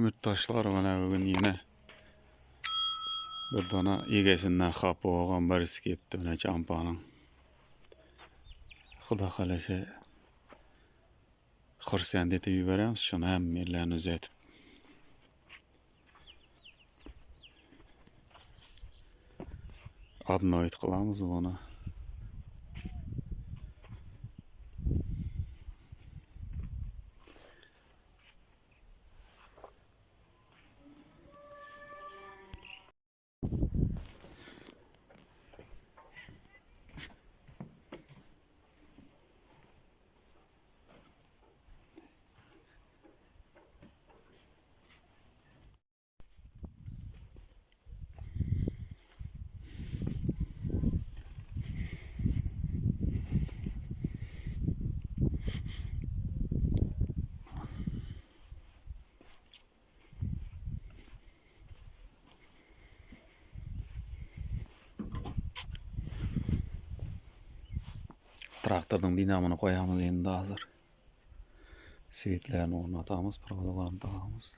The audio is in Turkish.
Salam yurttaşlar, mana bugün yine bir dana egesinden kapı olan birisi kepti mine çampanın. Xuda kalese xursand etip ýiberýämis, şonu hem yerlerini üzetip. Adnoýt kılamyz bunu. Traktörden dinamını koyamız endi hazır. Sivitlerini ornatamız, paralarını takamız.